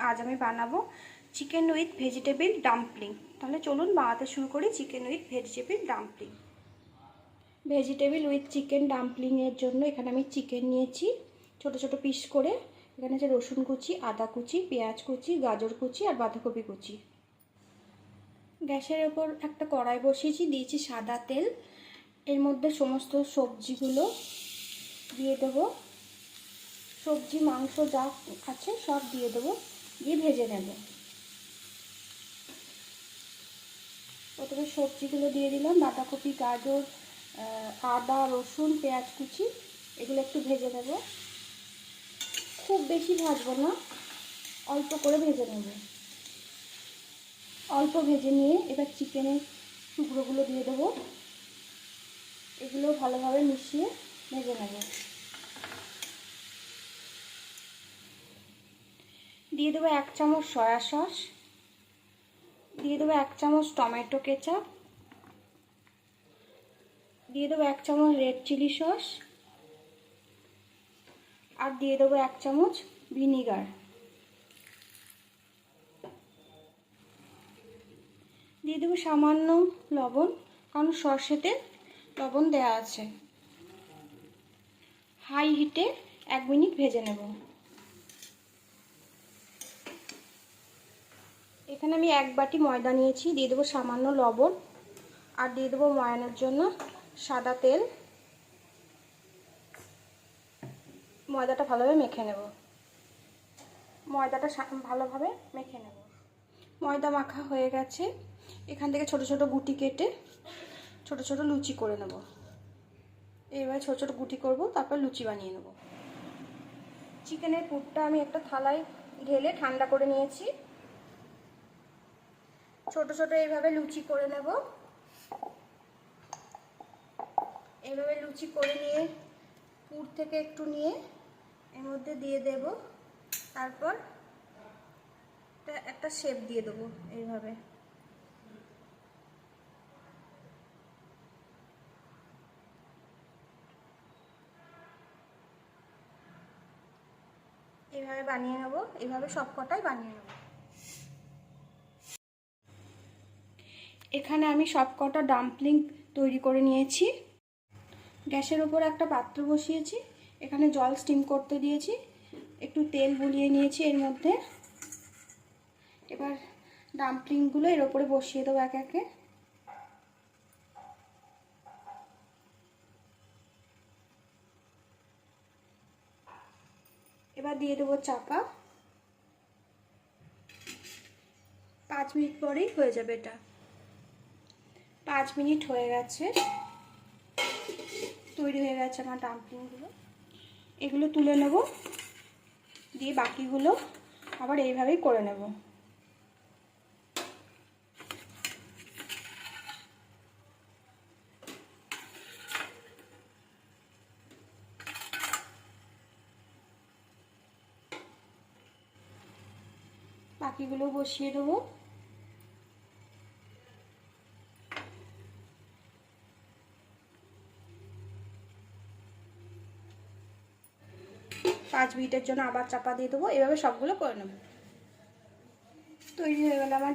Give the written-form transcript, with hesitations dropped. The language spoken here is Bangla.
আজ আমি বানাবো চিকেন উইথ ভেজিটেবল ডাম্পলিং। তাহলে চলুন বানাতে শুরু করি chicken with vegetable dumpling. Vegetable with chicken ডাম্পলিংয়ের জন্য এখানে আমি চিকেন নিয়েছি ছোট ছোট পিস করে। এখানে আছে রসুন কুচি, আদা কুচি, পেঁয়াজ কুচি, গাজর কুচি আর বাঁধাকপি কুচি। গ্যাসের ওপর একটা কড়াই বসিয়েছি, দিয়েছি সাদা তেল। এর মধ্যে সমস্ত সবজিগুলো দিয়ে দেবো। সবজি মাংস যা আছে সব দিয়ে দেবো, দিয়ে ভেজে নেব। প্রথমে সবজিগুলো দিয়ে দিলাম, বাঁধাকপি, গাজর, আদা, রসুন, পেঁয়াজ কুচি, এগুলো একটু ভেজে নেব। খুব বেশি ভাজবো না, অল্প করে ভেজে নেব। অল্প ভেজে নিয়ে এবার চিকেনের টুকরোগুলো দিয়ে দেবো। এগুলো ভালোভাবে মিশিয়ে ভেজে নেব। দিয়ে দেবো 1 চামচ সয়া সস, দিয়ে দেবো 1 চামচ টমেটো কেচাপ, দিয়ে দেবো 1 চামচ রেড চিলি সস, আর দিয়ে দেবো 1 চামচ ভিনিগার। দিয়ে দেবো সামান্য লবণ, কারণ সর্ষেতে লবণ দেওয়া আছে। হাই হিটে 1 মিনিট ভেজে নেব। এখানে আমি 1 বাটি ময়দা নিয়েছি, দিয়ে দেবো সামান্য লবণ, আর দিয়ে দেবো ময়ানের জন্য সাদা তেল। ময়দাটা ভালোভাবে মেখে নেব। ময়দাটা ভালোভাবে মেখে নেব। ময়দা মাখা হয়ে গেছে। এখান থেকে ছোট ছোট গুটি কেটে ছোট ছোট লুচি করে নেব। এইভাবে ছোট ছোট গুটি করব, তারপর লুচি বানিয়ে নেব। চিকেনের পুরটা আমি একটা থালায় ঢেলে ঠান্ডা করে নিয়েছি। ছোট ছোট এইভাবে লুচি করে নেব। এইভাবে লুচি করে নিয়ে পুর থেকে একটু নিয়ে এর মধ্যে দিয়ে দেব। তারপর একটা শেপ দিয়ে দেবো এইভাবে। এইভাবে বানিয়ে নেব। এইভাবে সবকটাই বানিয়ে নেব। এখানে আমি সবকটা ডাম্পলিং তৈরি করে নিয়েছি। গ্যাসের উপর একটা পাত্র বসিয়েছি, এখানে জল স্টিম করতে দিয়েছি, একটু তেল বুলিয়ে নিয়েছি এর মধ্যে। এবার ডাম্পলিংগুলো এর উপরে বসিয়ে দেবো একে একে। এবার দিয়ে দেবো চাপা। 5 মিনিট পরেই হয়ে যাবে এটা। 5 মিনিট হয়ে গেছে, তৈরি হয়ে গেছে আমার ডাম্পলিংগুলো। এগুলো তুলে নেব, দিয়ে বাকিগুলো আবার এইভাবেই করে নেব। বাকিগুলো বসিয়ে দেবো। পাঁচ মিনিটের জন্য আবার চাপা দিয়ে দেবো। এভাবে সবগুলো করে নেব। তৈরি হয়ে গেল আমার